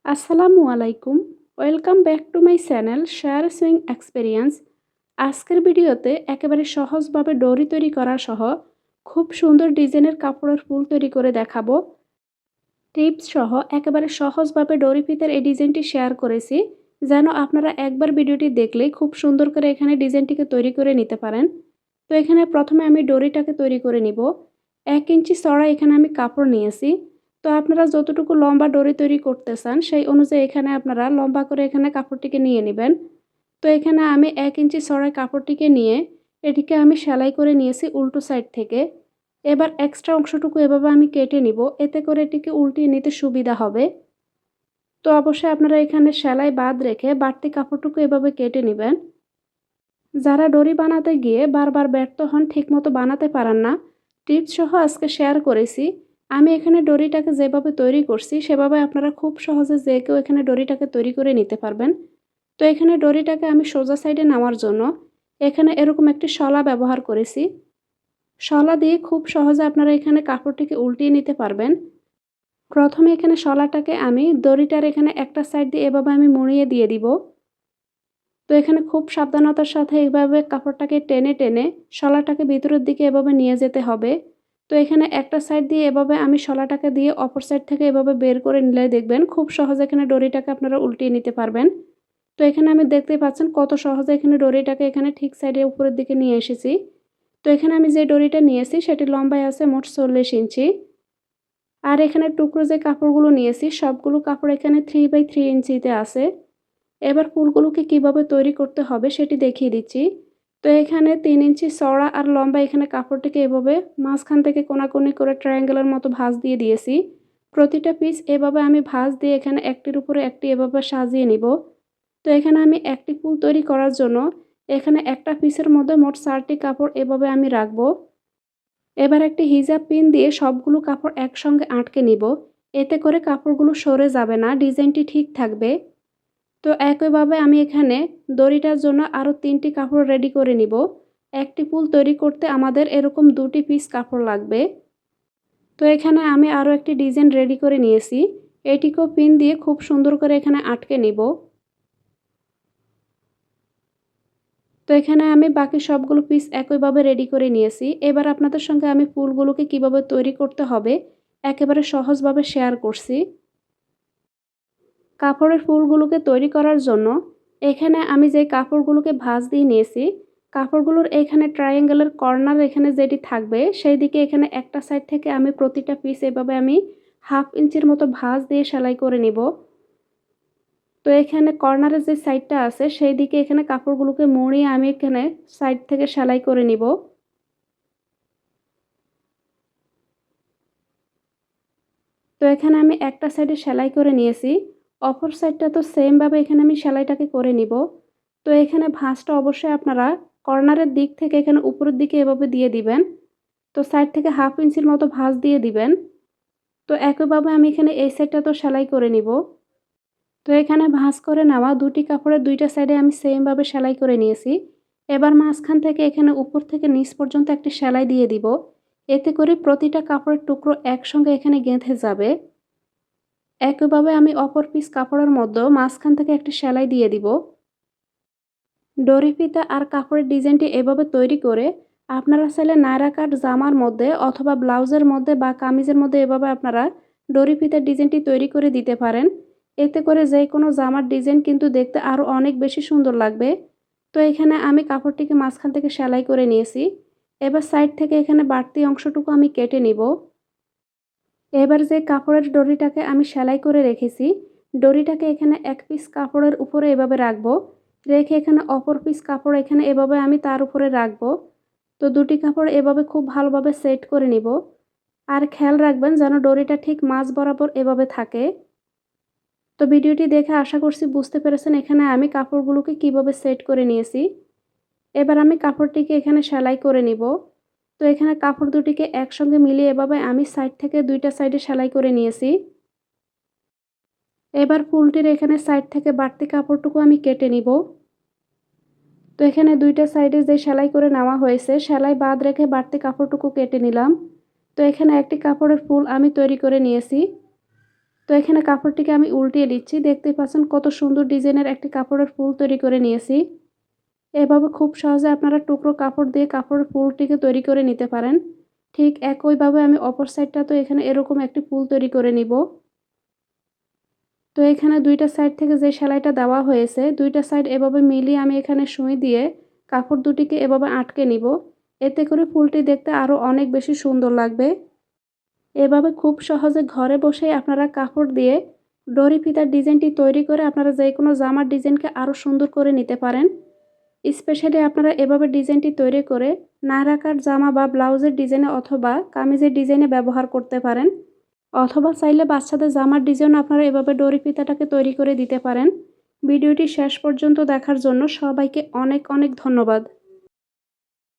আসসালামু আলাইকুম। Welcome back to my channel share swing experience. আজকের ভিডিওতে একেবারে সহজভাবে ডরি তৈরি করা সহ খুব সুন্দর ডিজাইনের কাপড়ের ফুল তৈরি করে দেখাবো। টিপস সহ একেবারে সহজভাবে ডরি ফিতার এই ডিজাইনটি শেয়ার করেছি, যেন আপনারা একবার ভিডিওটি দেখলেই খুব সুন্দর করে এখানে ডিজাইনটিকে তৈরি করে নিতে পারেন। তো এখানে প্রথমে আমি ডরিটাকে তৈরি করে নিব। 1 ইঞ্চি চড়া এখানে আমি কাপড় নিয়েছি। তো আপনারা যতটুকু লম্বা ডরি তৈরি করতে চান সেই অনুযায়ী এখানে আপনারা লম্বা করে এখানে কাপড়টিকে নিয়ে নেবেন। তো এখানে আমি 1 ইঞ্চি চড়াই কাপড়টিকে নিয়ে এটিকে আমি সেলাই করে নিয়েছি উল্টো সাইড থেকে। এবার এক্সট্রা অংশটুকু এভাবে আমি কেটে নিব, এতে করে এটিকে উল্টিয়ে নিতে সুবিধা হবে। তো অবশ্যই আপনারা এখানে সেলাই বাদ রেখে বাড়তি কাপড়টুকু এভাবে কেটে নেবেন। যারা ডরি বানাতে গিয়ে বারবার ব্যর্থ হন, ঠিকমতো বানাতে পারেন না, টিপস সহ আজকে শেয়ার করেছি। আমি এখানে ডরিটাকে যেভাবে তৈরি করছি সেভাবে আপনারা খুব সহজে যে কেউ এখানে ডরিটাকে তৈরি করে নিতে পারবেন। তো এখানে ডরিটাকে আমি সোজা সাইডে নেওয়ার জন্য এখানে এরকম একটি শলা ব্যবহার করেছি। শলা দিয়ে খুব সহজে আপনারা এখানে কাপড়টিকে উল্টিয়ে নিতে পারবেন। প্রথমে এখানে শলাটাকে আমি দড়িটার এখানে একটা সাইড দিয়ে এভাবে আমি মুড়িয়ে দিয়ে দিব। তো এখানে খুব সাবধানতার সাথে এইভাবে কাপড়টাকে টেনে টেনে শলাটাকে ভিতরের দিকে এভাবে নিয়ে যেতে হবে। তো এখানে একটা সাইড দিয়ে এভাবে আমি শলাটাকে দিয়ে অপর সাইড থেকে এভাবে বের করে নিলে দেখবেন খুব সহজে এখানে ডরিটাকে আপনারা উল্টিয়ে নিতে পারবেন। তো এখানে আমি দেখতেই পাচ্ছেন কত সহজে এখানে ডরিটাকে এখানে ঠিক সাইডে উপরের দিকে নিয়ে এসেছি। তো এখানে আমি যে ডরিটা নিয়েছি সেটি লম্বায় আছে মোট 40 ইঞ্চি। আর এখানে টুকরো যে কাপড়গুলো নিয়েছি সবগুলো কাপড় এখানে 3/3 ইঞ্চিতে আছে। এবার ফুলগুলোকে কিভাবে তৈরি করতে হবে সেটি দেখিয়ে দিচ্ছি। তো এখানে 3 ইঞ্চি চওড়া আর লম্বা এখানে কাপড়টিকে এভাবে মাঝখান থেকে কোনাকুনি করে ট্রায়াঙ্গেলের মতো ভাঁজ দিয়ে দিয়েছি। প্রতিটা পিস এভাবে আমি ভাঁজ দিয়ে এখানে একটির উপরে একটি এভাবে সাজিয়ে নিব। তো এখানে আমি একটি ফুল তৈরি করার জন্য এখানে একটা পিসের মধ্যে মোট 4টি কাপড় এভাবে আমি রাখবো। এবার একটি হিজাব পিন দিয়ে সবগুলো কাপড় একসঙ্গে আটকে নিব। এতে করে কাপড়গুলো সরে যাবে না, ডিজাইনটি ঠিক থাকবে। তো একইভাবে আমি এখানে দড়িটার জন্য আরও 3টি কাপড় রেডি করে নিব। একটি ফুল তৈরি করতে আমাদের এরকম 2টি পিস কাপড় লাগবে। তো এখানে আমি আরও একটি ডিজাইন রেডি করে নিয়েছি। এটিকেও পিন দিয়ে খুব সুন্দর করে এখানে আটকে নিব। তো এখানে আমি বাকি সবগুলো পিস একইভাবে রেডি করে নিয়েছি। এবার আপনাদের সঙ্গে আমি ফুলগুলোকে কিভাবে তৈরি করতে হবে একেবারে সহজভাবে শেয়ার করছি। কাপড়ের ফুলগুলোকে তৈরি করার জন্য এখানে আমি যে কাপড়গুলোকে ভাঁজ দিয়ে নিয়েছি, কাপড়গুলোর এখানে ট্রায়াঙ্গেলের কর্নার এখানে যেটি থাকবে সেই দিকে এখানে একটা সাইড থেকে আমি প্রতিটা পিস এভাবে আমি 1/2 ইঞ্চির মতো ভাঁজ দিয়ে সেলাই করে নিব। তো এখানে কর্নারের যে সাইডটা আছে সেই দিকে এখানে কাপড়গুলোকে মুড়িয়ে আমি এখানে সাইড থেকে সেলাই করে নিব। তো এখানে আমি একটা সাইডে সেলাই করে নিয়েছি, অপর সাইডটা তো সেমভাবে এখানে আমি সেলাইটাকে করে নিব। তো এখানে ভাঁজটা অবশ্যই আপনারা কর্নারের দিক থেকে এখানে উপরের দিকে এভাবে দিয়ে দিবেন। তো সাইড থেকে 1/2 ইঞ্চির মতো ভাঁজ দিয়ে দিবেন। তো একইভাবে আমি এখানে এই সাইডটা তো সেলাই করে নিব। তো এখানে ভাঁজ করে নেওয়া 2টি কাপড়ের 2টা সাইডে আমি সেমভাবে সেলাই করে নিয়েছি। এবার মাঝখান থেকে এখানে উপর থেকে নিচ পর্যন্ত একটি সেলাই দিয়ে দিব। এতে করে প্রতিটা কাপড়ের টুকরো একসঙ্গে এখানে গেঁথে যাবে। একইভাবে আমি অপর পিস কাপড়ের মধ্যেও মাঝখান থেকে একটি সেলাই দিয়ে দিব। ডরি ফিতা আর কাপড়ের ডিজাইনটি এভাবে তৈরি করে আপনারা চাইলে নায়রা কাট জামার মধ্যে অথবা ব্লাউজের মধ্যে বা কামিজের মধ্যে এভাবে আপনারা ডরি ফিতার ডিজাইনটি তৈরি করে দিতে পারেন। এতে করে যে কোনো জামার ডিজাইন কিন্তু দেখতে আরও অনেক বেশি সুন্দর লাগবে। তো এখানে আমি কাপড়টিকে মাঝখান থেকে সেলাই করে নিয়েছি। এবার সাইড থেকে এখানে বাড়তি অংশটুকু আমি কেটে নিব। এবার যে কাপড়ের ডরিটাকে আমি সেলাই করে রেখেছি, ডরিটাকে এখানে এক পিস কাপড়ের উপরে এভাবে রাখবো। রেখে এখানে অপর পিস কাপড় এখানে এভাবে আমি তার উপরে রাখবো। তো 2টি কাপড় এভাবে খুব ভালোভাবে সেট করে নিব। আর খেয়াল রাখবেন যেন ডরিটা ঠিক মাঝ বরাবর এভাবে থাকে। তো ভিডিওটি দেখে আশা করছি বুঝতে পেরেছেন এখানে আমি কাপড়গুলোকে কিভাবে সেট করে নিয়েছি। এবার আমি কাপড়টিকে এখানে সেলাই করে নিব। তো এখানে কাপড় দুটিকে একসঙ্গে মিলিয়ে এভাবে আমি সাইড থেকে 2টা সাইডে সেলাই করে নিয়েছি। এবার ফুলটির এখানে সাইড থেকে বাড়তি কাপড়টুকু আমি কেটে নিব। তো এখানে 2টা সাইডে যে সেলাই করে নেওয়া হয়েছে সেলাই বাদ রেখে বাড়তি কাপড়টুকু কেটে নিলাম। তো এখানে একটি কাপড়ের ফুল আমি তৈরি করে নিয়েছি। তো এখানে কাপড়টিকে আমি উল্টিয়ে দিচ্ছি। দেখতেই পাচ্ছেন কত সুন্দর ডিজাইনের একটি কাপড়ের ফুল তৈরি করে নিয়েছি। এভাবে খুব সহজে আপনারা টুকরো কাপড় দিয়ে কাপড়ের ফুলটিকে তৈরি করে নিতে পারেন। ঠিক একইভাবে আমি অপর সাইডটাতেও এখানে এরকম একটি ফুল তৈরি করে নিব। তো এখানে ২টা সাইড থেকে যে সেলাইটা দেওয়া হয়েছে, ২টা সাইড এভাবে মিলিয়ে আমি এখানে সুই দিয়ে কাপড় দুটিকে এভাবে আটকে নিব। এতে করে ফুলটি দেখতে আরও অনেক বেশি সুন্দর লাগবে। এভাবে খুব সহজে ঘরে বসেই আপনারা কাপড় দিয়ে ডরি ফিতার ডিজাইনটি তৈরি করে আপনারা যেকোনো জামার ডিজাইনকে আরও সুন্দর করে নিতে পারেন। স্পেশালি আপনারা এভাবে ডিজাইনটি তৈরি করে নায়রা কাট জামা বা ব্লাউজের ডিজাইনে অথবা কামিজের ডিজাইনে ব্যবহার করতে পারেন। অথবা চাইলে বাচ্চাদের জামার ডিজাইনও আপনারা এভাবে ডরি ফিতাটাকে তৈরি করে দিতে পারেন। ভিডিওটি শেষ পর্যন্ত দেখার জন্য সবাইকে অনেক অনেক ধন্যবাদ।